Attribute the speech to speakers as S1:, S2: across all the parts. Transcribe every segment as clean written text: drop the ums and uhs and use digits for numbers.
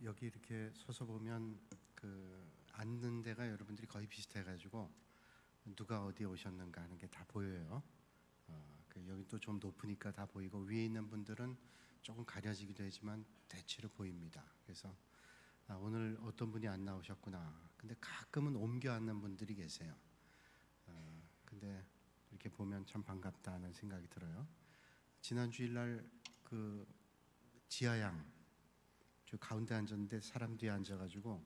S1: 여기 이렇게 서서 보면 그 앉는 데가 여러분들이 거의 비슷해가지고 누가 어디에 오셨는가 하는 게 다 보여요. 여기 또 좀 높으니까 다 보이고 위에 있는 분들은 조금 가려지기도 하지만 대체로 보입니다. 그래서 오늘 어떤 분이 안 나오셨구나. 근데 가끔은 옮겨 앉는 분들이 계세요. 근데 이렇게 보면 참 반갑다 하는 생각이 들어요. 지난 주일날 그 지하양 저 가운데 앉았는데 사람 뒤에 앉아가지고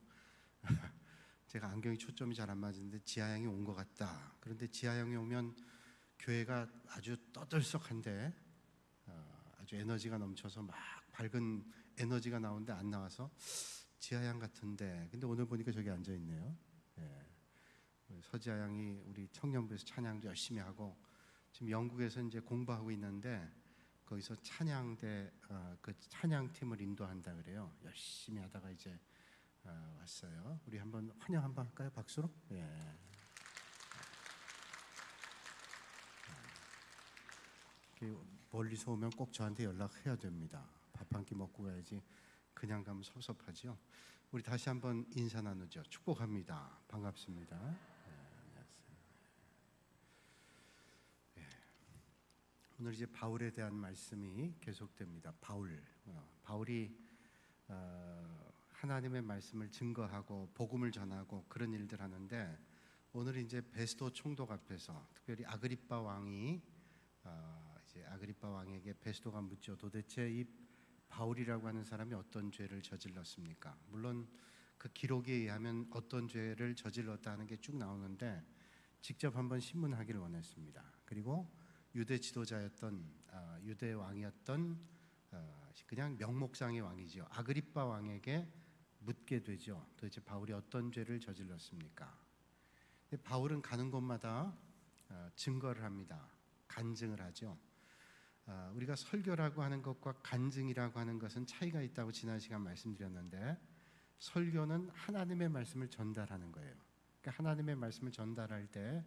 S1: 제가 안경이 초점이 잘 안 맞는데 지하양이 온 것 같다. 그런데 지하양이 오면 교회가 아주 떠들썩한데 아주 에너지가 넘쳐서 막 밝은 에너지가 나오는데 안 나와서 지하양 같은데, 근데 오늘 보니까 저기 앉아 있네요. 서지하양이 우리 청년부에서 찬양도 열심히 하고 지금 영국에서 이제 공부하고 있는데 거기서 찬양대 그 찬양팀을 인도한다 그래요. 열심히 하다가 이제 왔어요. 우리 한번 환영 한번 할까요? 박수로? 예. 멀리서 오면 꼭 저한테 연락해야 됩니다. 밥 한 끼 먹고 가야지 그냥 가면 섭섭하죠. 우리 다시 한번 인사 나누죠. 축복합니다. 반갑습니다. 오늘 이제 바울에 대한 말씀이 계속됩니다. 바울이 하나님의 말씀을 증거하고 복음을 전하고 그런 일들 하는데, 오늘 이제 베스도 총독 앞에서 특별히 아그리빠 왕이 이제 아그리빠 왕에게 베스도가 묻죠. 도대체 이 바울이라고 하는 사람이 어떤 죄를 저질렀습니까? 물론 그 기록에 의하면 어떤 죄를 저질렀다 하는 게 쭉 나오는데 직접 한번 신문하기를 원했습니다. 그리고 유대 지도자였던 유대 왕이었던 그냥 명목상의 왕이죠. 아그리빠 왕에게 묻게 되죠. 도대체 바울이 어떤 죄를 저질렀습니까? 근데 바울은 가는 곳마다 증거를 합니다. 간증을 하죠. 우리가 설교라고 하는 것과 간증이라고 하는 것은 차이가 있다고 지난 시간 말씀드렸는데, 설교는 하나님의 말씀을 전달하는 거예요. 그러니까 하나님의 말씀을 전달할 때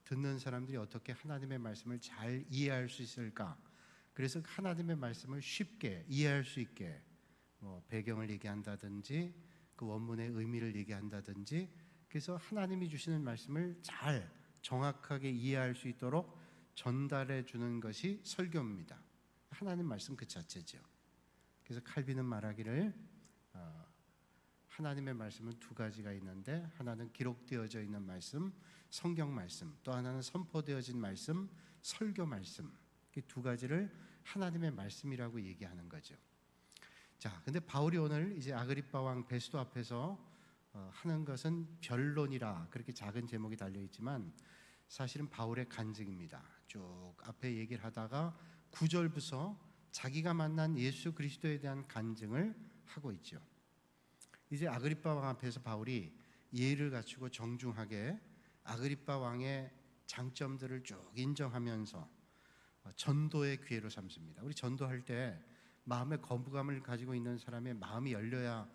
S1: 듣는 사람들이 어떻게 하나님의 말씀을 잘 이해할 수 있을까? 그래서 하나님의 말씀을 쉽게 이해할 수 있게 배경을 얘기한다든지 그 원문의 의미를 얘기한다든지, 그래서 하나님이 주시는 말씀을 잘 정확하게 이해할 수 있도록 전달해 주는 것이 설교입니다. 하나님 말씀 그 자체죠. 그래서 칼빈은 말하기를 하나님의 말씀은 두 가지가 있는데, 하나는 기록되어져 있는 말씀, 성경 말씀, 또 하나는 선포되어진 말씀, 설교 말씀. 이 두 가지를 하나님의 말씀이라고 얘기하는 거죠. 자, 근데 바울이 오늘 이제 아그리빠 왕 베스도 앞에서 하는 것은 변론이라 그렇게 작은 제목이 달려 있지만 사실은 바울의 간증입니다. 쭉 앞에 얘기를 하다가 9절부터 자기가 만난 예수 그리스도에 대한 간증을 하고 있죠. 이제 아그리빠 왕 앞에서 바울이 예의를 갖추고 정중하게 아그리빠 왕의 장점들을 쭉 인정하면서 전도의 기회로 삼습니다. 우리 전도할 때 마음의 거부감을 가지고 있는 사람의 마음이 열려야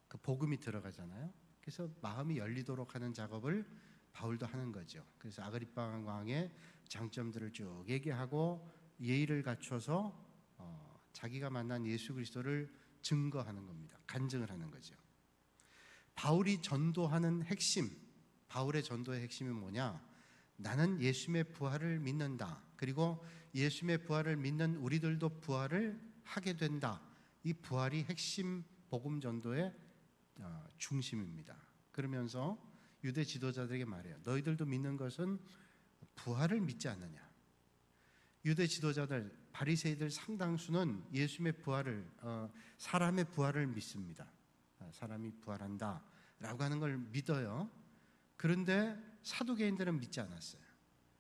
S1: 그 복음이 들어가잖아요. 그래서 마음이 열리도록 하는 작업을 바울도 하는 거죠. 그래서 아그리빠 왕의 장점들을 쭉 얘기하고 예의를 갖춰서 자기가 만난 예수 그리스도를 증거하는 겁니다. 간증을 하는 거죠. 바울이 전도하는 핵심, 바울의 전도의 핵심이 뭐냐? 나는 예수님의 부활을 믿는다. 그리고 예수님의 부활을 믿는 우리들도 부활을 하게 된다. 이 부활이 핵심 복음 전도의 중심입니다. 그러면서 유대 지도자들에게 말해요. 너희들도 믿는 것은 부활을 믿지 않느냐? 유대 지도자들, 바리새이들 상당수는 예수님의 부활을, 사람의 부활을 믿습니다. 사람이 부활한다 라고 하는 걸 믿어요. 그런데 사두개인들은 믿지 않았어요.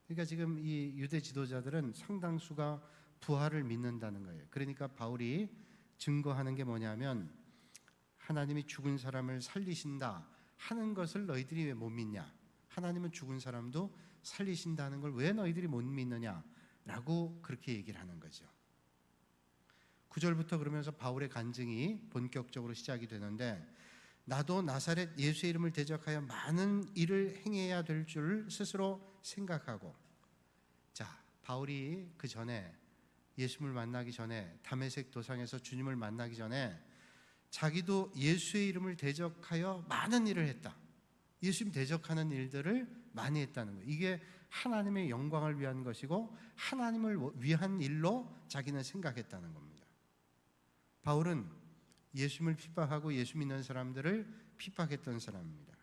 S1: 그러니까 지금 이 유대 지도자들은 상당수가 부활을 믿는다는 거예요. 그러니까 바울이 증거하는 게 뭐냐면, 하나님이 죽은 사람을 살리신다 하는 것을 너희들이 왜 못 믿냐? 하나님은 죽은 사람도 살리신다는 걸 왜 너희들이 못 믿느냐? 라고 그렇게 얘기를 하는 거죠. 9절부터 그러면서 바울의 간증이 본격적으로 시작이 되는데, 나도 나사렛 예수의 이름을 대적하여 많은 일을 행해야 될 줄 스스로 생각하고, 자, 바울이 그 전에 예수님을 만나기 전에 다메섹 도상에서 주님을 만나기 전에 자기도 예수의 이름을 대적하여 많은 일을 했다. 예수님 대적하는 일들을 많이 했다는 거예요. 이게 하나님의 영광을 위한 것이고 하나님을 위한 일로 자기는 생각했다는 겁니다. 바울은 예수님을 핍박하고 예수 믿는 사람들을 핍박했던 사람입니다.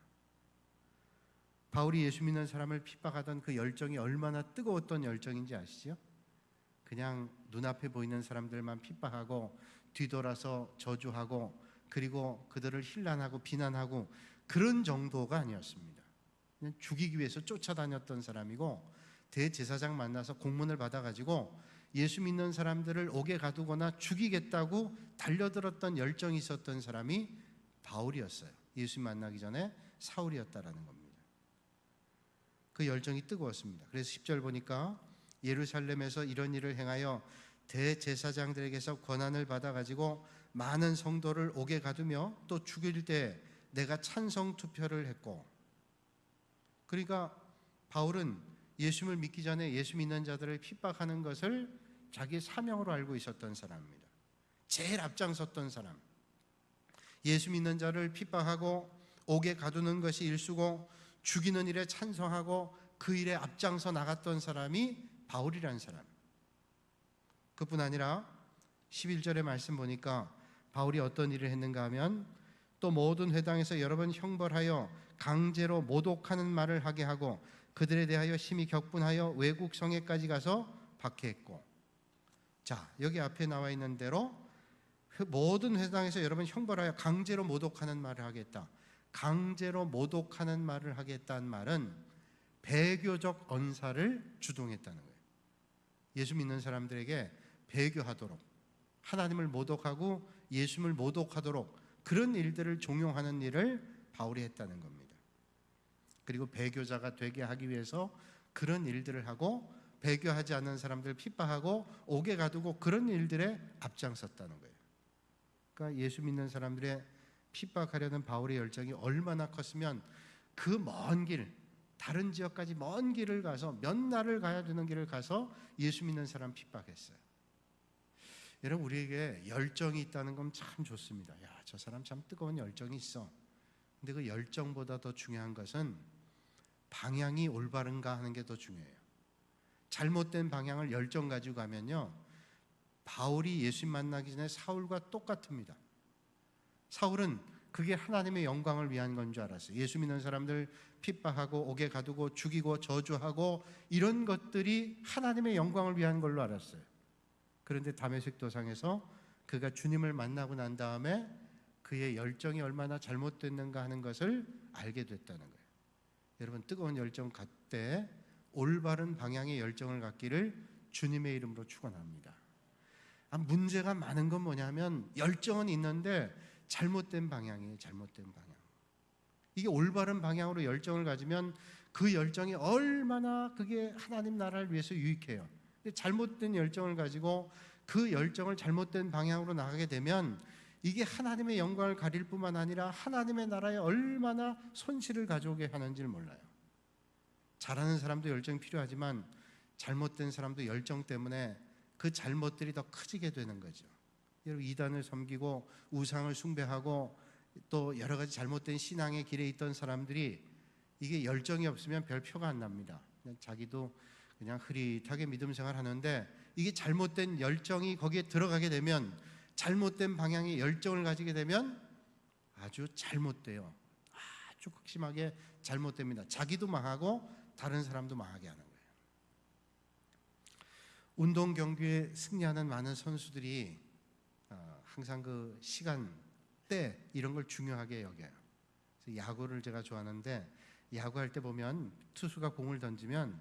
S1: 바울이 예수 믿는 사람을 핍박하던 그 열정이 얼마나 뜨거웠던 열정인지 아시죠? 그냥 눈앞에 보이는 사람들만 핍박하고 뒤돌아서 저주하고 그리고 그들을 힐난하고 비난하고 그런 정도가 아니었습니다. 그냥 죽이기 위해서 쫓아다녔던 사람이고 대제사장 만나서 공문을 받아가지고 예수 믿는 사람들을 옥에 가두거나 죽이겠다고 달려들었던 열정이 있었던 사람이 바울이었어요. 예수 만나기 전에 사울이었다라는 겁니다. 그 열정이 뜨거웠습니다. 그래서 10절 보니까 예루살렘에서 이런 일을 행하여 대제사장들에게서 권한을 받아가지고 많은 성도를 옥에 가두며 또 죽일 때 내가 찬성 투표를 했고, 그러니까 바울은 예수를 믿기 전에 예수 믿는 자들을 핍박하는 것을 자기 사명으로 알고 있었던 사람입니다. 제일 앞장섰던 사람. 예수 믿는 자를 핍박하고 옥에 가두는 것이 일수고 죽이는 일에 찬성하고 그 일에 앞장서 나갔던 사람이 바울이라는 사람. 그뿐 아니라 11절의 말씀 보니까 바울이 어떤 일을 했는가 하면 또 모든 회당에서 여러 번 형벌하여 강제로 모독하는 말을 하게 하고 그들에 대하여 심히 격분하여 외국 성에까지 가서 박해했고, 자, 여기 앞에 나와 있는 대로 모든 회당에서 여러 번 형벌하여 강제로 모독하는 말을 하겠다. 강제로 모독하는 말을 하겠다는 말은 배교적 언사를 주동했다는 거예요. 예수 믿는 사람들에게 배교하도록, 하나님을 모독하고 예수님을 모독하도록 그런 일들을 종용하는 일을 바울이 했다는 겁니다. 그리고 배교자가 되게 하기 위해서 그런 일들을 하고 배교하지 않는 사람들을 핍박하고 옥에 가두고 그런 일들에 앞장섰다는 거예요. 그러니까 예수 믿는 사람들의 핍박하려는 바울의 열정이 얼마나 컸으면 그 먼 길, 다른 지역까지 먼 길을 가서 몇 날을 가야 되는 길을 가서 예수 믿는 사람 핍박했어요. 여러분, 우리에게 열정이 있다는 건 참 좋습니다. 야, 저 사람 참 뜨거운 열정이 있어. 근데 그 열정보다 더 중요한 것은 방향이 올바른가 하는 게 더 중요해요. 잘못된 방향을 열정 가지고 가면요, 바울이 예수님 만나기 전에 사울과 똑같습니다. 사울은 그게 하나님의 영광을 위한 건 줄 알았어요. 예수 믿는 사람들 핍박하고 옥에 가두고 죽이고 저주하고 이런 것들이 하나님의 영광을 위한 걸로 알았어요. 그런데 다메섹 도상에서 그가 주님을 만나고 난 다음에 그의 열정이 얼마나 잘못됐는가 하는 것을 알게 됐다는 거예요. 여러분, 뜨거운 열정 갖되 올바른 방향의 열정을 갖기를 주님의 이름으로 축원합니다. 문제가 많은 건 뭐냐면 열정은 있는데 잘못된 방향이에요. 잘못된 방향. 이게 올바른 방향으로 열정을 가지면 그 열정이 얼마나 그게 하나님 나라를 위해서 유익해요. 근데 잘못된 열정을 가지고 그 열정을 잘못된 방향으로 나가게 되면 이게 하나님의 영광을 가릴 뿐만 아니라 하나님의 나라에 얼마나 손실을 가져오게 하는지를 몰라요. 잘하는 사람도 열정이 필요하지만 잘못된 사람도 열정 때문에 그 잘못들이 더 커지게 되는 거죠. 여러분, 이단을 섬기고 우상을 숭배하고 또 여러 가지 잘못된 신앙의 길에 있던 사람들이 이게 열정이 없으면 별 표가 안 납니다. 그냥 자기도 그냥 흐릿하게 믿음 생활 하는데 이게 잘못된 열정이 거기에 들어가게 되면, 잘못된 방향의 열정을 가지게 되면 아주 잘못돼요. 아주 극심하게 잘못됩니다. 자기도 망하고 다른 사람도 망하게 하는 거예요. 운동 경기에 승리하는 많은 선수들이 항상 그 시간, 때 이런 걸 중요하게 여겨요. 그래서 야구를 제가 좋아하는데 야구할 때 보면 투수가 공을 던지면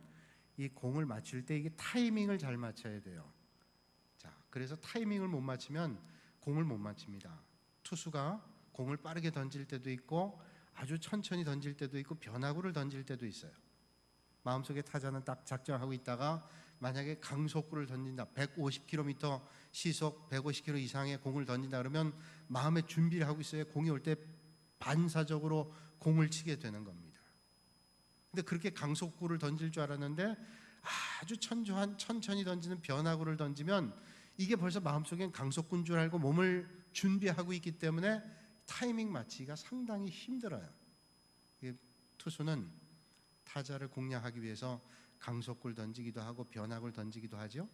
S1: 이 공을 맞출 때 이게 타이밍을 잘 맞춰야 돼요. 자, 그래서 타이밍을 못 맞추면 공을 못 맞춥니다. 투수가 공을 빠르게 던질 때도 있고 아주 천천히 던질 때도 있고 변화구를 던질 때도 있어요. 마음속에 타자는 딱 작정하고 있다가 만약에 강속구를 던진다, 150km 시속 150km 이상의 공을 던진다 그러면 마음의 준비를 하고 있어야 공이 올 때 반사적으로 공을 치게 되는 겁니다. 근데 그렇게 강속구를 던질 줄 알았는데 아주 천천히 던지는 변화구를 던지면 이게 벌써 마음속엔 강속구인 줄 알고 몸을 준비하고 있기 때문에 타이밍 맞추기가 상당히 힘들어요. 투수는 타자를 공략하기 위해서 강속구를 던지기도 하고 변화구를 던지기도 하죠.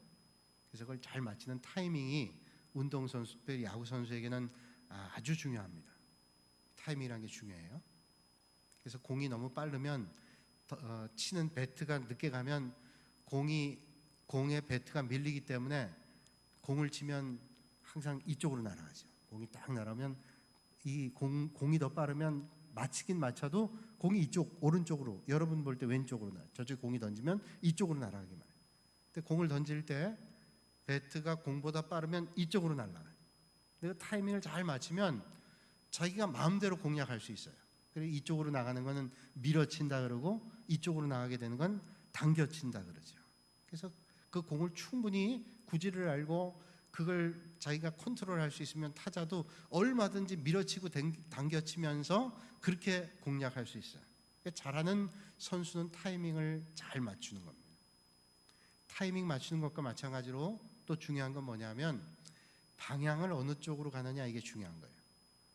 S1: 그래서 그걸 잘 맞추는 타이밍이 운동선수, 야구선수에게는 아주 중요합니다. 타이밍이라는 게 중요해요. 그래서 공이 너무 빠르면 치는 배트가 늦게 가면 공의 배트가 밀리기 때문에 공을 치면 항상 이쪽으로 날아가죠. 공이 딱 날아오면 공이 더 빠르면 맞히긴 맞춰도 공이 이쪽 오른쪽으로, 여러분 볼 때 왼쪽으로 저쪽 공이 던지면 이쪽으로 날아가기만 해요. 근데 공을 던질 때 배트가 공보다 빠르면 이쪽으로 날아가요. 내가 타이밍을 잘 맞추면 자기가 마음대로 공략할 수 있어요. 그리고 이쪽으로 나가는 거는 밀어친다 그러고 이쪽으로 나가게 되는 건 당겨친다 그러죠. 그래서 그 공을 충분히 구질을 알고 그걸 자기가 컨트롤할 수 있으면 타자도 얼마든지 밀어치고 당겨치면서 그렇게 공략할 수 있어요. 그러니까 잘하는 선수는 타이밍을 잘 맞추는 겁니다. 타이밍 맞추는 것과 마찬가지로 또 중요한 건 뭐냐면 방향을 어느 쪽으로 가느냐, 이게 중요한 거예요.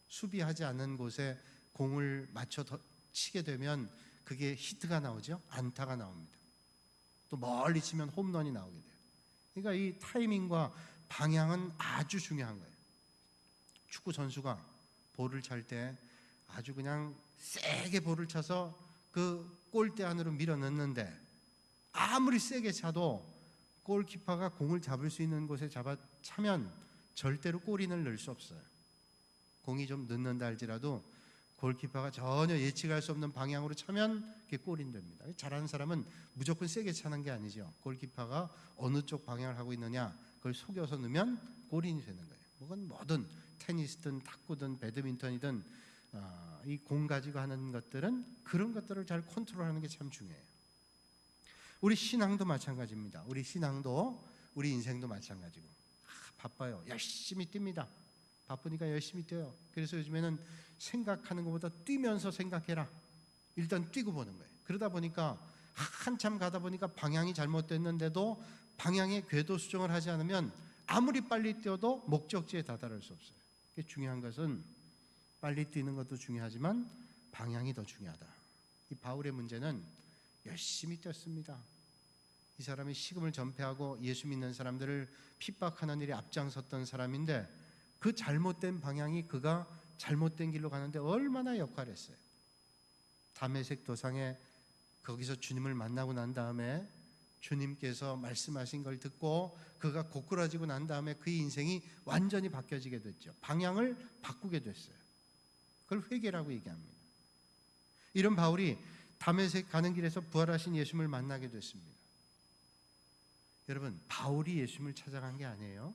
S1: 수비하지 않는 곳에 공을 맞춰 치게 되면 그게 히트가 나오죠. 안타가 나옵니다. 또 멀리 치면 홈런이 나오게 돼요. 그러니까 이 타이밍과 방향은 아주 중요한 거예요. 축구 선수가 볼을 찰 때 아주 그냥 세게 볼을 차서 그 골대 안으로 밀어 넣는데 아무리 세게 차도 골키퍼가 공을 잡을 수 있는 곳에 차면 절대로 골인을 넣을 수 없어요. 공이 좀 늦는다 할지라도 골키퍼가 전혀 예측할 수 없는 방향으로 차면 그게 골인 됩니다. 잘하는 사람은 무조건 세게 차는 게 아니죠. 골키퍼가 어느 쪽 방향을 하고 있느냐 그걸 속여서 넣으면 골인이 되는 거예요. 뭐든 테니스든 탁구든 배드민턴이든 이 공 가지고 하는 것들은 그런 것들을 잘 컨트롤하는 게 참 중요해요. 우리 신앙도 마찬가지입니다. 우리 신앙도 우리 인생도 마찬가지고 바빠요. 열심히 뜁니다. 바쁘니까 열심히 뛰어요. 그래서 요즘에는 생각하는 것보다 뛰면서 생각해라. 일단 뛰고 보는 거예요. 그러다 보니까 한참 가다 보니까 방향이 잘못됐는데도 방향의 궤도 수정을 하지 않으면 아무리 빨리 뛰어도 목적지에 다다를 수 없어요. 중요한 것은 빨리 뛰는 것도 중요하지만 방향이 더 중요하다. 이 바울의 문제는 열심히 뛰었습니다. 이 사람이 식음을 전폐하고 예수 믿는 사람들을 핍박하는 일에 앞장섰던 사람인데 그 잘못된 방향이 그가 잘못된 길로 가는데 얼마나 역할했어요. 다메섹 도상에 거기서 주님을 만나고 난 다음에 주님께서 말씀하신 걸 듣고 그가 고꾸라지고 난 다음에 그의 인생이 완전히 바뀌어지게 됐죠. 방향을 바꾸게 됐어요. 그걸 회개라고 얘기합니다. 이런 바울이 다메섹 가는 길에서 부활하신 예수님을 만나게 됐습니다. 여러분, 바울이 예수님을 찾아간 게 아니에요.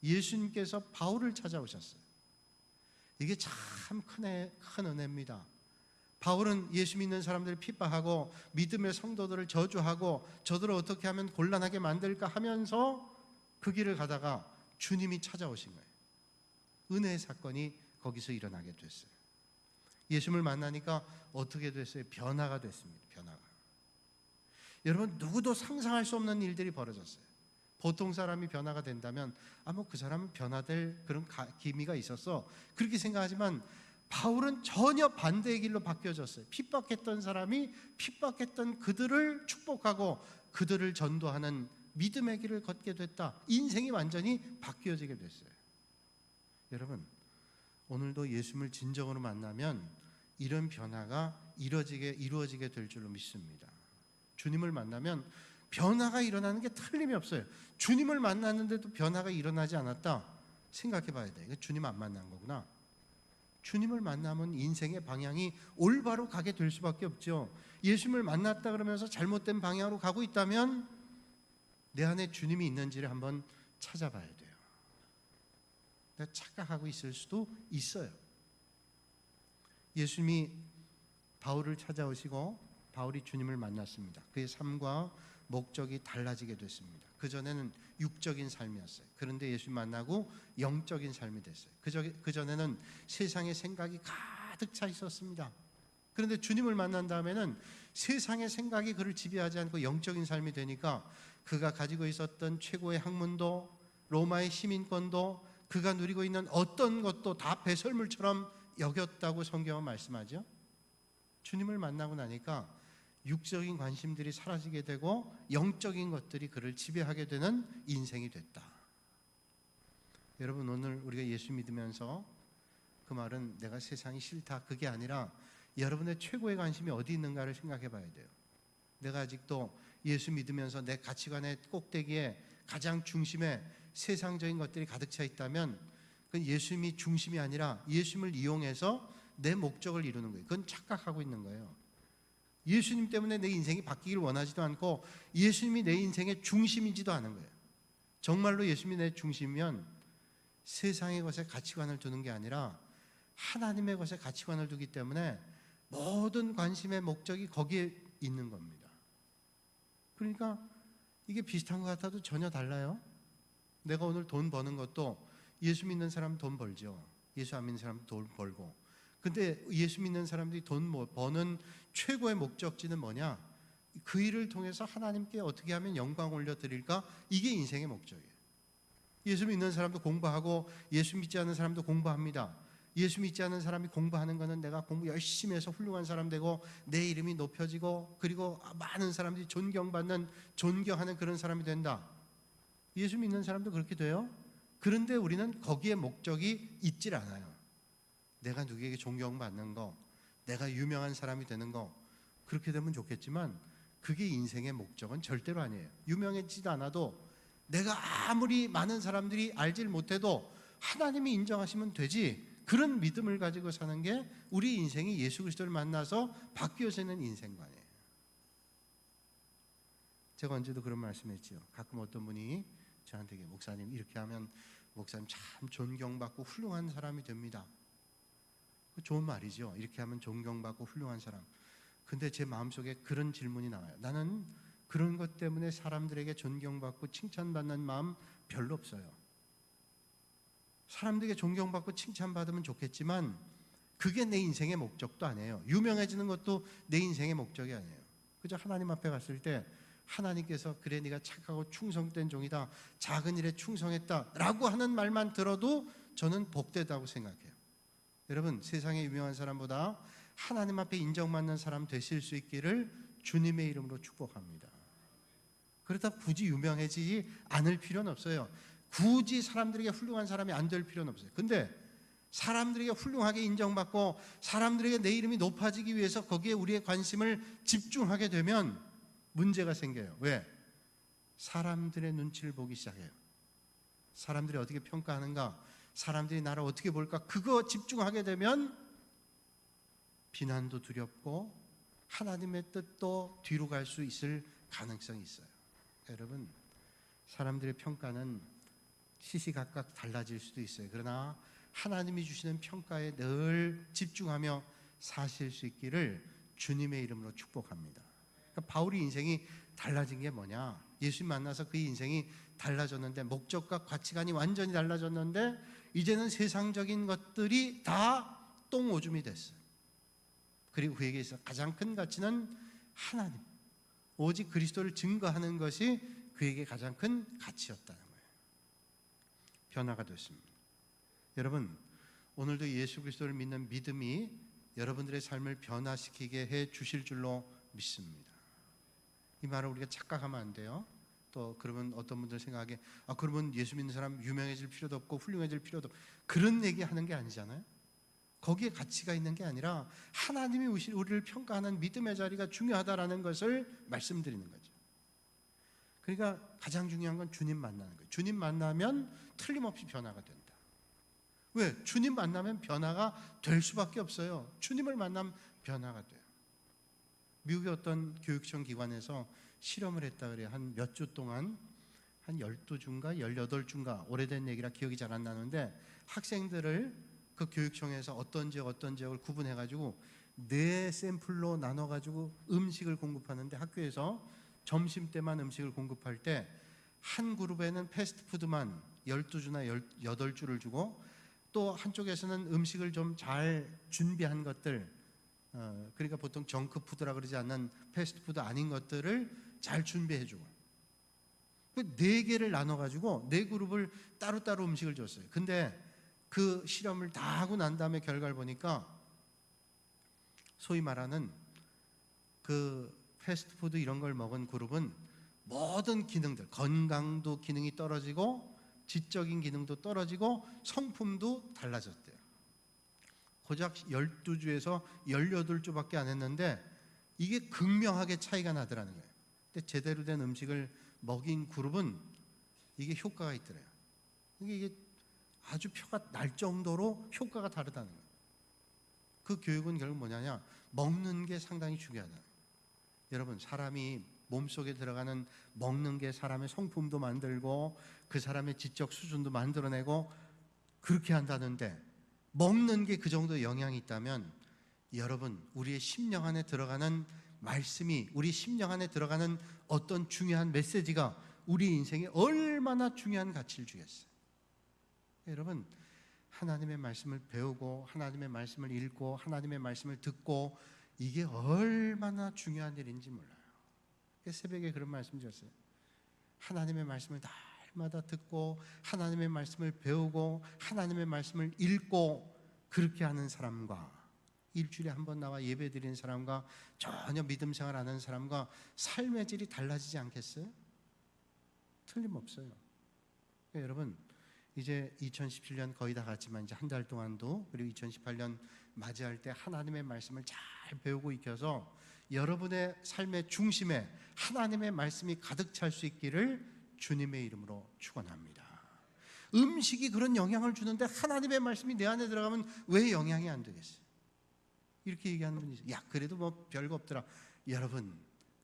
S1: 예수님께서 바울을 찾아오셨어요. 이게 참 큰 은혜입니다. 바울은 예수 믿는 사람들을 핍박하고 믿음의 성도들을 저주하고 저들을 어떻게 하면 곤란하게 만들까 하면서 그 길을 가다가 주님이 찾아오신 거예요. 은혜의 사건이 거기서 일어나게 됐어요. 예수님을 만나니까 어떻게 됐어요? 변화가 됐습니다. 변화가. 여러분, 누구도 상상할 수 없는 일들이 벌어졌어요. 보통 사람이 변화가 된다면 그 사람은 변화될 그런 기미가 있었어, 그렇게 생각하지만 바울은 전혀 반대의 길로 바뀌어졌어요. 핍박했던 사람이 핍박했던 그들을 축복하고 그들을 전도하는 믿음의 길을 걷게 됐다. 인생이 완전히 바뀌어지게 됐어요. 여러분, 오늘도 예수님을 진정으로 만나면 이런 변화가 이루어지게 될 줄로 믿습니다. 주님을 만나면 변화가 일어나는 게 틀림이 없어요. 주님을 만났는데도 변화가 일어나지 않았다, 생각해 봐야 돼. 주님 안 만난 거구나. 주님을 만나면 인생의 방향이 올바로 가게 될 수밖에 없죠. 예수님을 만났다 그러면서 잘못된 방향으로 가고 있다면 내 안에 주님이 있는지를 한번 찾아봐야 돼요. 내가 착각하고 있을 수도 있어요. 예수님이 바울을 찾아오시고 바울이 주님을 만났습니다. 그의 삶과 목적이 달라지게 됐습니다. 그전에는 육적인 삶이었어요. 그런데 예수 만나고 영적인 삶이 됐어요. 그전에는 세상의 생각이 가득 차 있었습니다. 그런데 주님을 만난 다음에는 세상의 생각이 그를 지배하지 않고 영적인 삶이 되니까 그가 가지고 있었던 최고의 학문도 로마의 시민권도 그가 누리고 있는 어떤 것도 다 배설물처럼 여겼다고 성경은 말씀하죠. 주님을 만나고 나니까 육적인 관심들이 사라지게 되고 영적인 것들이 그를 지배하게 되는 인생이 됐다. 여러분, 오늘 우리가 예수 믿으면서 그 말은 내가 세상이 싫다 그게 아니라 여러분의 최고의 관심이 어디 있는가를 생각해 봐야 돼요. 내가 아직도 예수 믿으면서 내 가치관의 꼭대기에 가장 중심에 세상적인 것들이 가득 차 있다면 그건 예수님이 중심이 아니라 예수님을 이용해서 내 목적을 이루는 거예요. 그건 착각하고 있는 거예요. 예수님 때문에 내 인생이 바뀌기를 원하지도 않고 예수님이 내 인생의 중심이지도 않은 거예요. 정말로 예수님이 내 중심이면 세상의 것에 가치관을 두는 게 아니라 하나님의 것에 가치관을 두기 때문에 모든 관심의 목적이 거기에 있는 겁니다. 그러니까 이게 비슷한 것 같아도 전혀 달라요. 내가 오늘 돈 버는 것도 예수 믿는 사람 돈 벌죠. 예수 안 믿는 사람 돈 벌고. 근데 예수 믿는 사람들이 돈 버는 최고의 목적지는 뭐냐? 그 일을 통해서 하나님께 어떻게 하면 영광 올려드릴까? 이게 인생의 목적이에요. 예수 믿는 사람도 공부하고 예수 믿지 않는 사람도 공부합니다. 예수 믿지 않는 사람이 공부하는 거는 내가 공부 열심히 해서 훌륭한 사람 되고 내 이름이 높여지고 그리고 많은 사람들이 존경하는 그런 사람이 된다. 예수 믿는 사람도 그렇게 돼요. 그런데 우리는 거기에 목적이 있질 않아요. 내가 누구에게 존경받는 거, 내가 유명한 사람이 되는 거, 그렇게 되면 좋겠지만 그게 인생의 목적은 절대로 아니에요. 유명해지지도 않아도 내가 아무리 많은 사람들이 알질 못해도 하나님이 인정하시면 되지, 그런 믿음을 가지고 사는 게 우리 인생이 예수 그리스도를 만나서 바뀌어지는 인생관이에요. 제가 언제도 그런 말씀했지요. 가끔 어떤 분이 저한테 목사님 이렇게 하면 목사님 참 존경받고 훌륭한 사람이 됩니다. 좋은 말이죠. 이렇게 하면 존경받고 훌륭한 사람. 근데 제 마음속에 그런 질문이 나와요. 나는 그런 것 때문에 사람들에게 존경받고 칭찬받는 마음 별로 없어요. 사람들에게 존경받고 칭찬받으면 좋겠지만 그게 내 인생의 목적도 아니에요. 유명해지는 것도 내 인생의 목적이 아니에요. 그저 하나님 앞에 갔을 때 하나님께서 그래 네가 착하고 충성된 종이다, 작은 일에 충성했다 라고 하는 말만 들어도 저는 복되다고 생각해요. 여러분, 세상에 유명한 사람보다 하나님 앞에 인정받는 사람 되실 수 있기를 주님의 이름으로 축복합니다. 그렇다고 굳이 유명해지지 않을 필요는 없어요. 굳이 사람들에게 훌륭한 사람이 안 될 필요는 없어요. 근데 사람들에게 훌륭하게 인정받고 사람들에게 내 이름이 높아지기 위해서 거기에 우리의 관심을 집중하게 되면 문제가 생겨요. 왜? 사람들의 눈치를 보기 시작해요. 사람들이 어떻게 평가하는가, 사람들이 나를 어떻게 볼까, 그거 집중하게 되면 비난도 두렵고 하나님의 뜻도 뒤로 갈 수 있을 가능성이 있어요. 여러분, 사람들의 평가는 시시각각 달라질 수도 있어요. 그러나 하나님이 주시는 평가에 늘 집중하며 사실 수 있기를 주님의 이름으로 축복합니다. 그러니까 바울의 인생이 달라진 게 뭐냐? 예수 만나서 그의 인생이 달라졌는데, 목적과 가치관이 완전히 달라졌는데 이제는 세상적인 것들이 다 똥오줌이 됐어요. 그리고 그에게 있어 가장 큰 가치는 하나님, 오직 그리스도를 증거하는 것이 그에게 가장 큰 가치였다는 거예요. 변화가 됐습니다. 여러분, 오늘도 예수 그리스도를 믿는 믿음이 여러분들의 삶을 변화시키게 해 주실 줄로 믿습니다. 이 말을 우리가 착각하면 안 돼요. 또 그러면 어떤 분들 생각하기에 그러면 예수 믿는 사람 유명해질 필요도 없고 훌륭해질 필요도 없고, 그런 얘기하는 게 아니잖아요. 거기에 가치가 있는 게 아니라 하나님이 우리를 평가하는 믿음의 자리가 중요하다라는 것을 말씀드리는 거죠. 그러니까 가장 중요한 건 주님 만나는 거예요. 주님 만나면 틀림없이 변화가 된다. 왜? 주님 만나면 변화가 될 수밖에 없어요. 주님을 만나면 변화가 돼요. 미국의 어떤 교육청 기관에서 실험을 했다 그래요. 한 몇 주 동안, 한 12주인가 18주인가, 오래된 얘기라 기억이 잘 안 나는데 학생들을 그 교육청에서 어떤 지역을 구분해가지고 4샘플로 나눠가지고 음식을 공급하는데, 학교에서 점심때만 음식을 공급할 때 한 그룹에는 패스트푸드만 12주나 18주를 주고, 또 한쪽에서는 음식을 좀 잘 준비한 것들, 그러니까 보통 정크푸드라 그러지 않는 패스트푸드 아닌 것들을 잘 준비해주고, 그 4개를 나눠가지고 4그룹을 따로따로 음식을 줬어요. 근데 그 실험을 다 하고 난 다음에 결과를 보니까 소위 말하는 그 패스트푸드 이런 걸 먹은 그룹은 모든 기능들, 건강도 기능이 떨어지고 지적인 기능도 떨어지고 성품도 달라졌대요. 고작 12주에서 18주밖에 안 했는데 이게 극명하게 차이가 나더라는 거예요. 근데 제대로 된 음식을 먹인 그룹은 이게 효과가 있더래요. 이게 아주 표가 날 정도로 효과가 다르다는 거예요. 그 교육은 결국 뭐냐냐, 먹는 게 상당히 중요하다. 여러분, 사람이 몸속에 들어가는 먹는 게 사람의 성품도 만들고 그 사람의 지적 수준도 만들어내고 그렇게 한다는데, 먹는 게 그 정도 영향이 있다면 여러분, 우리의 심령 안에 들어가는 말씀이, 우리 심령 안에 들어가는 어떤 중요한 메시지가 우리 인생에 얼마나 중요한 가치를 주겠어요. 여러분, 하나님의 말씀을 배우고 하나님의 말씀을 읽고 하나님의 말씀을 듣고 이게 얼마나 중요한 일인지 몰라요. 새벽에 그런 말씀 드렸어요. 하나님의 말씀을 날마다 듣고 하나님의 말씀을 배우고 하나님의 말씀을 읽고 그렇게 하는 사람과 일주일에 한 번 나와 예배 드리는 사람과 전혀 믿음 생활 안 하는 사람과 삶의 질이 달라지지 않겠어요? 틀림없어요. 여러분, 이제 2017년 거의 다 갔지만 이제 한 달 동안도, 그리고 2018년 맞이할 때 하나님의 말씀을 잘 배우고 익혀서 여러분의 삶의 중심에 하나님의 말씀이 가득 찰 수 있기를 주님의 이름으로 축원합니다. 음식이 그런 영향을 주는데 하나님의 말씀이 내 안에 들어가면 왜 영향이 안 되겠어요? 이렇게 얘기하는 분이 있어요. 야, 그래도 뭐 별거 없더라. 여러분,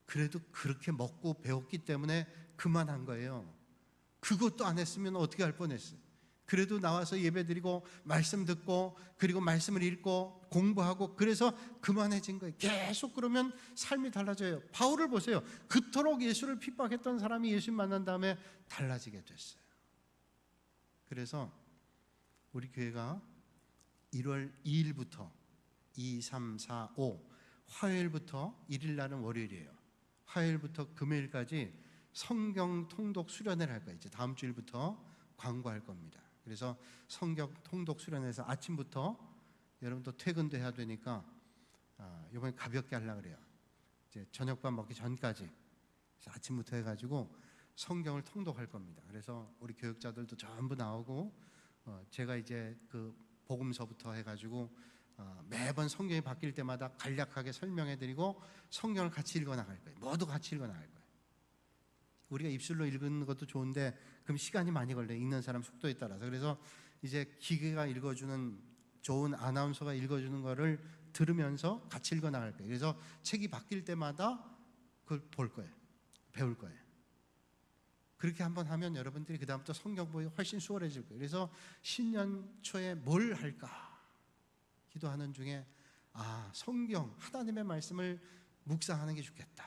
S1: 그래도 그렇게 먹고 배웠기 때문에 그만한 거예요. 그것도 안 했으면 어떻게 할 뻔했어요. 그래도 나와서 예배드리고 말씀 듣고 그리고 말씀을 읽고 공부하고 그래서 그만해진 거예요. 계속 그러면 삶이 달라져요. 바울을 보세요. 그토록 예수를 핍박했던 사람이 예수 만난 다음에 달라지게 됐어요. 그래서 우리 교회가 1월 2일부터 2, 3, 4, 5 화요일부터 1일 날은 월요일이에요. 화요일부터 금요일까지 성경 통독 수련회를 할 거예요. 이제 다음 주일부터 광고할 겁니다. 그래서 성경 통독 수련회에서 아침부터 여러분도 퇴근도 해야 되니까 이번에 가볍게 하려고 그래요. 이제 저녁밥 먹기 전까지 그래서 아침부터 해가지고 성경을 통독할 겁니다. 그래서 우리 교육자들도 전부 나오고 제가 이제 그 복음서부터 해가지고 매번 성경이 바뀔 때마다 간략하게 설명해드리고 성경을 같이 읽어나갈 거예요. 모두 같이 읽어나갈 거예요. 우리가 입술로 읽는 것도 좋은데 그럼 시간이 많이 걸려요. 읽는 사람 속도에 따라서. 그래서 이제 기계가 읽어주는, 좋은 아나운서가 읽어주는 거를 들으면서 같이 읽어나갈 거예요. 그래서 책이 바뀔 때마다 그걸 볼 거예요. 배울 거예요. 그렇게 한번 하면 여러분들이 그 다음부터 성경 보기 훨씬 수월해질 거예요. 그래서 신년 초에 뭘 할까 기도하는 중에 성경, 하나님의 말씀을 묵상하는 게 좋겠다.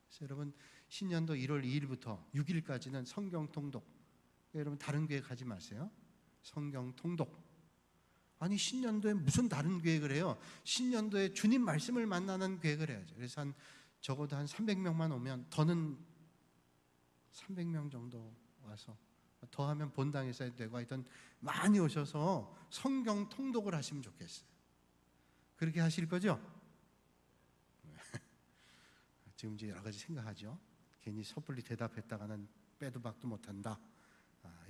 S1: 그래서 여러분, 신년도 1월 2일부터 6일까지는 성경 통독. 여러분, 다른 교회 가지 마세요. 성경 통독. 아니, 신년도에 무슨 다른 계획을 해요? 신년도에 주님 말씀을 만나는 계획을 해야죠. 그래서 적어도 한 300명만 오면, 더는 300명 정도 와서, 더하면 본당에서 해도 되고 하여튼 많이 오셔서 성경 통독을 하시면 좋겠어요. 그렇게 하실 거죠? 지금 이제 여러 가지 생각하죠. 괜히 섣불리 대답했다가는 빼도 박도 못한다.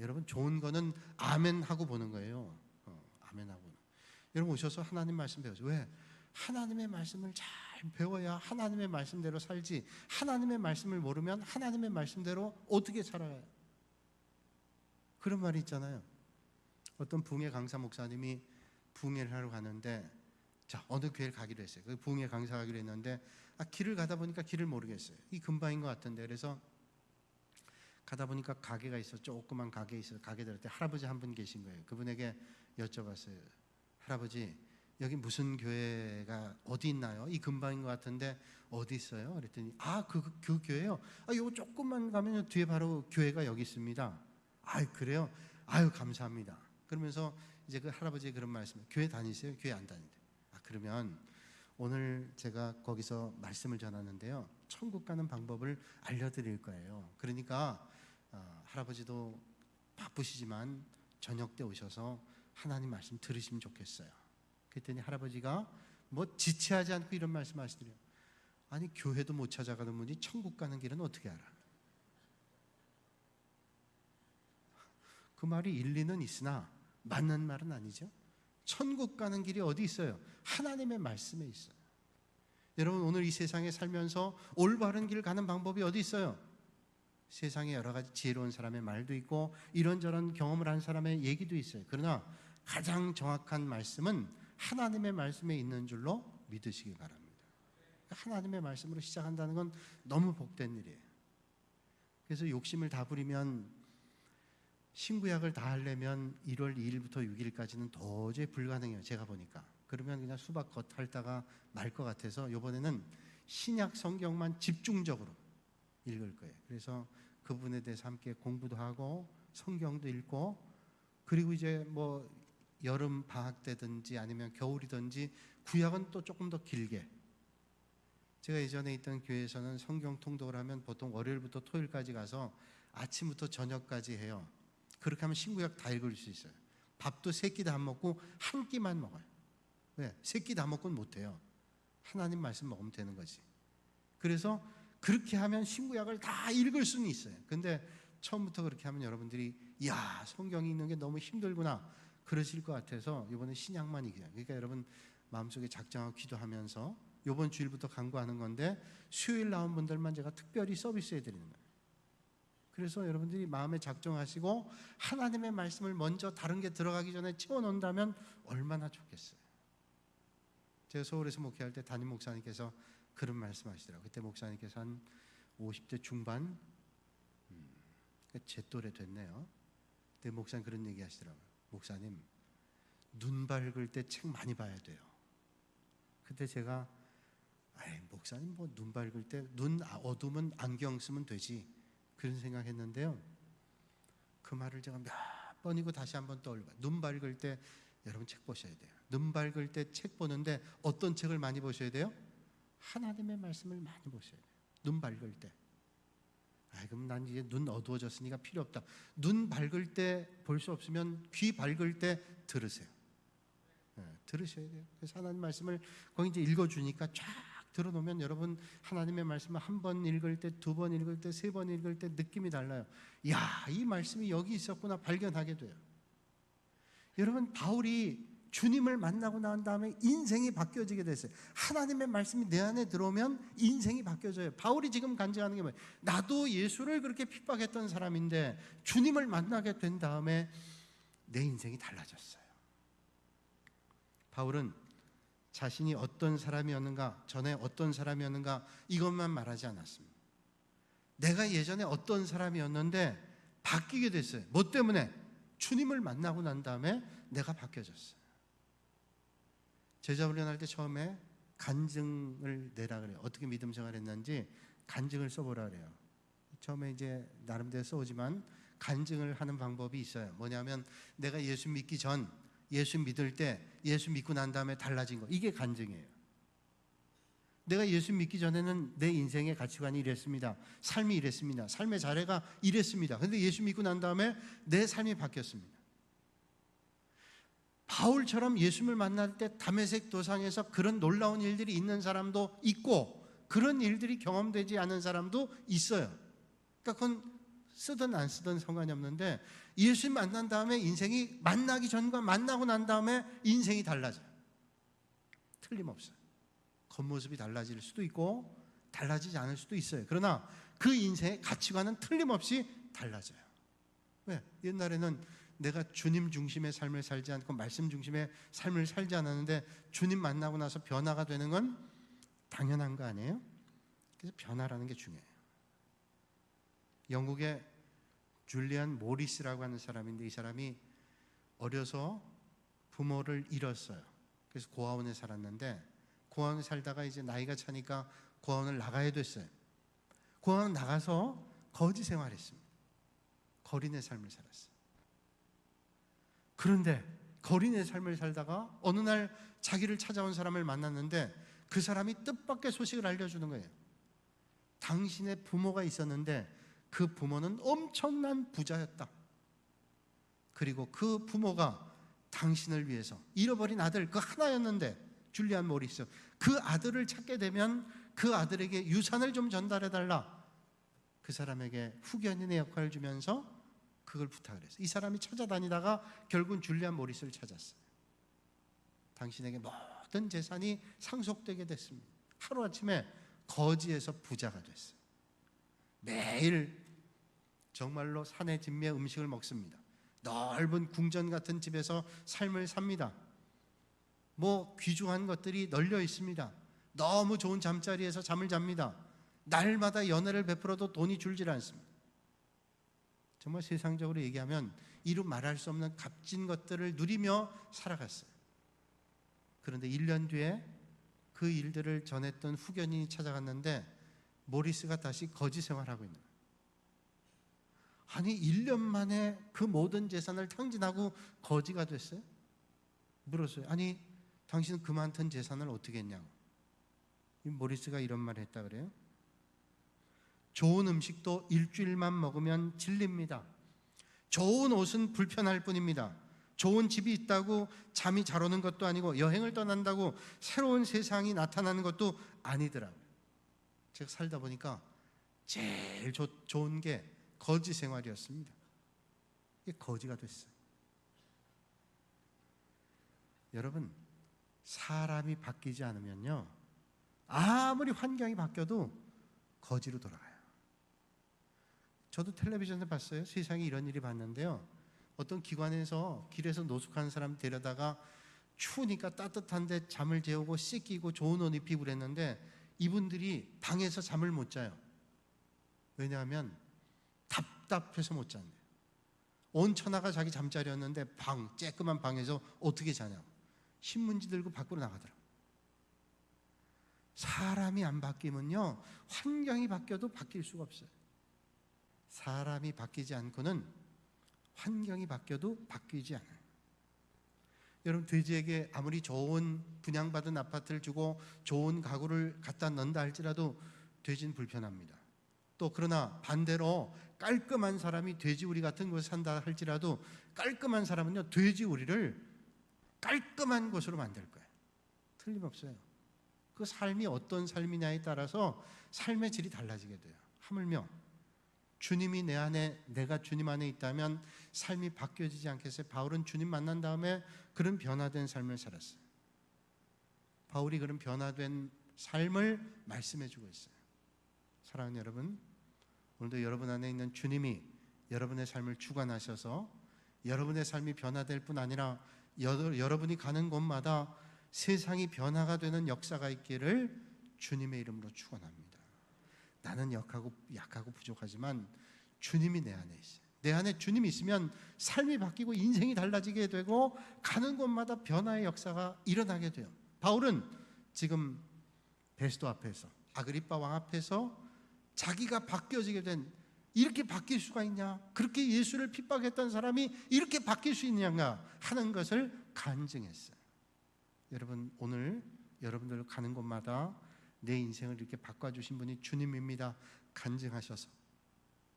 S1: 여러분, 좋은 거는 아멘 하고 보는 거예요. 아멘 하고. 여러분 오셔서 하나님 말씀 배우세요. 왜? 하나님의 말씀을 잘 배워야 하나님의 말씀대로 살지, 하나님의 말씀을 모르면 하나님의 말씀대로 어떻게 살아요? 그런 말이 있잖아요. 어떤 부흥회 강사 목사님이 부흥회를 하러 가는데, 자, 어느 교회를 가기로 했어요. 그 부흥회 강사 가기로 했는데 길을 가다 보니까 길을 모르겠어요. 이 근방인 것 같은데, 그래서 가다 보니까 가게가 있어, 조그만 가게 있어. 가게 들을 때 할아버지 한 분 계신 거예요. 그분에게 여쭤봤어요. 할아버지, 여기 무슨 교회가 어디 있나요? 이 근방인 것 같은데 어디 있어요? 그랬더니 그 교회요? 요거 조금만 가면 뒤에 바로 교회가 여기 있습니다. 그래요? 감사합니다. 그러면서 이제 그 할아버지의 그런 말씀, 교회 다니세요? 교회 안 다니는데. 그러면 오늘 제가 거기서 말씀을 전하는데요, 천국 가는 방법을 알려드릴 거예요. 그러니까 할아버지도 바쁘시지만 저녁 때 오셔서 하나님 말씀 들으시면 좋겠어요. 그랬더니 할아버지가 뭐 지체하지 않고 이런 말씀 하시더래요. 아니 교회도 못 찾아가는 분이 천국 가는 길은 어떻게 알아? 그 말이 일리는 있으나 맞는 말은 아니죠. 천국 가는 길이 어디 있어요? 하나님의 말씀에 있어요. 여러분 오늘 이 세상에 살면서 올바른 길 가는 방법이 어디 있어요? 세상에 여러 가지 지혜로운 사람의 말도 있고 이런저런 경험을 한 사람의 얘기도 있어요. 그러나 가장 정확한 말씀은 하나님의 말씀에 있는 줄로 믿으시기 바랍니다. 하나님의 말씀으로 시작한다는 건 너무 복된 일이에요. 그래서 욕심을 다 부리면 신구약을 다 하려면 1월 2일부터 6일까지는 도저히 불가능해요. 제가 보니까. 그러면 그냥 수박 겉 핥다가 말 것 같아서 이번에는 신약 성경만 집중적으로 읽을 거예요. 그래서 그 부분에 대해서 함께 공부도 하고 성경도 읽고 그리고 이제 뭐 여름 방학 때든지 아니면 겨울이든지 구약은 또 조금 더 길게. 제가 예전에 있던 교회에서는 성경 통독을 하면 보통 월요일부터 토요일까지 가서 아침부터 저녁까지 해요. 그렇게 하면 신구약 다 읽을 수 있어요. 밥도 3끼 다 먹고 한 끼만 먹어요. 왜? 3끼 다 먹고는 못해요. 하나님 말씀 먹으면 되는 거지. 그래서 그렇게 하면 신구약을 다 읽을 수는 있어요. 근데 처음부터 그렇게 하면 여러분들이 야 성경이 있는 게 너무 힘들구나 그러실 것 같아서 이번에 신약만 읽어요. 그러니까 여러분 마음속에 작정하고 기도하면서 이번 주일부터 강구하는 건데 수요일 나온 분들만 제가 특별히 서비스해 드리는 거예요. 그래서 여러분들이 마음에 작정하시고 하나님의 말씀을 먼저 다른 게 들어가기 전에 채워놓는다면 얼마나 좋겠어요. 제가 서울에서 목회할 때 담임 목사님께서 그런 말씀하시더라고요. 그때 목사님께서 한 50대 중반 제 또래 됐네요. 그때 목사님 그런 얘기 하시더라고요. 목사님 눈 밝을 때 책 많이 봐야 돼요. 그때 제가 목사님 뭐 눈 밝을 때 눈 어두우면 안경 쓰면 되지 그런 생각했는데요. 그 말을 제가 몇 번이고 다시 한번 떠올려봐요. 눈 밝을 때 여러분 책 보셔야 돼요. 눈 밝을 때 책 보는데 어떤 책을 많이 보셔야 돼요? 하나님의 말씀을 많이 보셔야 돼요. 눈 밝을 때. 그럼 난 이제 눈 어두워졌으니까 필요 없다. 눈 밝을 때 볼 수 없으면 귀 밝을 때 들으세요. 들으셔야 돼요. 그래서 하나님 말씀을 거기 이제 읽어주니까 쫙 들어놓으면 여러분 하나님의 말씀을 한 번 읽을 때, 2번 읽을 때, 3번 읽을 때 느낌이 달라요. 야, 이 말씀이 여기 있었구나 발견하게 돼요. 여러분 바울이 주님을 만나고 난 다음에 인생이 바뀌어지게 됐어요. 하나님의 말씀이 내 안에 들어오면 인생이 바뀌어져요. 바울이 지금 간증하는 게 뭐예요? 나도 예수를 그렇게 핍박했던 사람인데 주님을 만나게 된 다음에 내 인생이 달라졌어요. 바울은 자신이 어떤 사람이었는가, 전에 어떤 사람이었는가 이것만 말하지 않았습니다. 내가 예전에 어떤 사람이었는데 바뀌게 됐어요. 뭐 때문에? 주님을 만나고 난 다음에 내가 바뀌어졌어요. 제자 훈련할 때 처음에 간증을 내라 그래요. 어떻게 믿음 생활했는지 간증을 써보라 그래요. 처음에 이제 나름대로 써오지만 간증을 하는 방법이 있어요. 뭐냐면 내가 예수 믿기 전, 예수 믿을 때, 예수 믿고 난 다음에 달라진 거, 이게 간증이에요. 내가 예수 믿기 전에는 내 인생의 가치관이 이랬습니다. 삶이 이랬습니다. 삶의 자래가 이랬습니다. 그런데 예수 믿고 난 다음에 내 삶이 바뀌었습니다. 바울처럼 예수를 만날 때 다메섹 도상에서 그런 놀라운 일들이 있는 사람도 있고 그런 일들이 경험되지 않은 사람도 있어요. 그러니까 그건 쓰든 안 쓰든 상관이 없는데 예수 만난 다음에 인생이 만나기 전과 만나고 난 다음에 인생이 달라져요. 틀림없어요. 겉모습이 달라질 수도 있고 달라지지 않을 수도 있어요. 그러나 그 인생의 가치관은 틀림없이 달라져요. 왜? 옛날에는 내가 주님 중심의 삶을 살지 않고 말씀 중심의 삶을 살지 않았는데 주님 만나고 나서 변화가 되는 건 당연한 거 아니에요? 그래서 변화라는 게 중요해요. 영국의 줄리안 모리스라고 하는 사람인데 이 사람이 어려서 부모를 잃었어요. 그래서 고아원에 살았는데 고아원에 살다가 이제 나이가 차니까 고아원을 나가야 됐어요. 고아원 나가서 거지 생활했습니다. 거린의 삶을 살았어요. 그런데 거린의 삶을 살다가 어느 날 자기를 찾아온 사람을 만났는데 그 사람이 뜻밖의 소식을 알려주는 거예요. 당신의 부모가 있었는데 그 부모는 엄청난 부자였다. 그리고 그 부모가 당신을 위해서 잃어버린 아들 그 하나였는데, 줄리안 모리스, 그 아들을 찾게 되면 그 아들에게 유산을 좀 전달해달라. 그 사람에게 후견인의 역할을 주면서 그걸 부탁을 했어요. 이 사람이 찾아다니다가 결국은 줄리안 모리스를 찾았어요. 당신에게 모든 재산이 상속되게 됐습니다. 하루아침에 거지에서 부자가 됐어요. 매일 정말로 산의 진미의 음식을 먹습니다. 넓은 궁전 같은 집에서 삶을 삽니다. 귀중한 것들이 널려 있습니다. 너무 좋은 잠자리에서 잠을 잡니다. 날마다 연회를 베풀어도 돈이 줄질 않습니다. 정말 세상적으로 얘기하면 이루 말할 수 없는 값진 것들을 누리며 살아갔어요. 그런데 1년 뒤에 그 일들을 전했던 후견인이 찾아갔는데 모리스가 다시 거지 생활하고 있는 거예요. 아니 1년 만에 그 모든 재산을 탕진하고 거지가 됐어요? 물었어요. 아니 당신은 그 많던 재산을 어떻게 했냐고. 모리스가 이런 말을 했다 그래요. 좋은 음식도 일주일만 먹으면 질립니다. 좋은 옷은 불편할 뿐입니다. 좋은 집이 있다고 잠이 잘 오는 것도 아니고 여행을 떠난다고 새로운 세상이 나타나는 것도 아니더라고요. 제가 살다 보니까 제일 좋은 게 거지 생활이었습니다. 이게 거지가 됐어요. 여러분, 사람이 바뀌지 않으면요, 아무리 환경이 바뀌어도 거지로 돌아가요. 저도 텔레비전에 봤어요. 세상에 이런 일이 봤는데요, 어떤 기관에서 길에서 노숙한 사람 데려다가 추우니까 따뜻한데 잠을 재우고 씻기고 좋은 옷 입히고 그랬는데 이분들이 방에서 잠을 못 자요. 왜냐하면 답답해서 못 잔대요. 온 천하가 자기 잠자리였는데 쬐끄만 방에서 어떻게 자냐고 신문지 들고 밖으로 나가더라고요. 사람이 안 바뀌면요, 환경이 바뀌어도 바뀔 수가 없어요. 사람이 바뀌지 않고는 환경이 바뀌어도 바뀌지 않아요. 여러분, 돼지에게 아무리 좋은 분양받은 아파트를 주고 좋은 가구를 갖다 넣는다 할지라도 돼지는 불편합니다. 또 그러나 반대로 깔끔한 사람이 돼지우리 같은 곳에 산다 할지라도 깔끔한 사람은요, 돼지우리를 깔끔한 곳으로 만들 거예요. 틀림없어요. 그 삶이 어떤 삶이냐에 따라서 삶의 질이 달라지게 돼요. 하물며 주님이 내 안에, 내가 주님 안에 있다면 삶이 바뀌어지지 않겠어요? 바울은 주님 만난 다음에 그런 변화된 삶을 살았어요. 바울이 그런 변화된 삶을 말씀해 주고 있어요. 사랑하는 여러분, 오늘도 여러분 안에 있는 주님이 여러분의 삶을 주관하셔서 여러분의 삶이 변화될 뿐 아니라 여러분이 가는 곳마다 세상이 변화가 되는 역사가 있기를 주님의 이름으로 축원합니다. 나는 약하고 부족하지만 주님이 내 안에 있어요. 내 안에 주님이 있으면 삶이 바뀌고 인생이 달라지게 되고 가는 곳마다 변화의 역사가 일어나게 돼요. 바울은 지금 베스도 앞에서, 아그리빠 왕 앞에서 자기가 바뀌어지게 된, 이렇게 바뀔 수가 있냐, 그렇게 예수를 핍박했던 사람이 이렇게 바뀔 수 있느냐 하는 것을 간증했어요. 여러분, 오늘 여러분들 가는 곳마다 내 인생을 이렇게 바꿔주신 분이 주님입니다 간증하셔서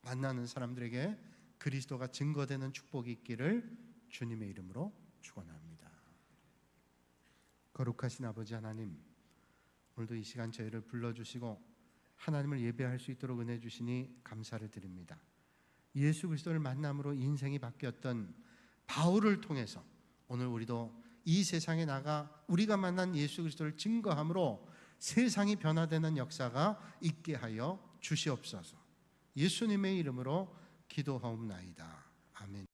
S1: 만나는 사람들에게 그리스도가 증거되는 축복이 있기를 주님의 이름으로 축원합니다. 거룩하신 아버지 하나님, 오늘도 이 시간 저희를 불러주시고 하나님을 예배할 수 있도록 은혜 주시니 감사를 드립니다. 예수 그리스도를 만남으로 인생이 바뀌었던 바울을 통해서 오늘 우리도 이 세상에 나가 우리가 만난 예수 그리스도를 증거함으로 세상이 변화되는 역사가 있게 하여 주시옵소서. 예수님의 이름으로 기도하옵나이다. 아멘.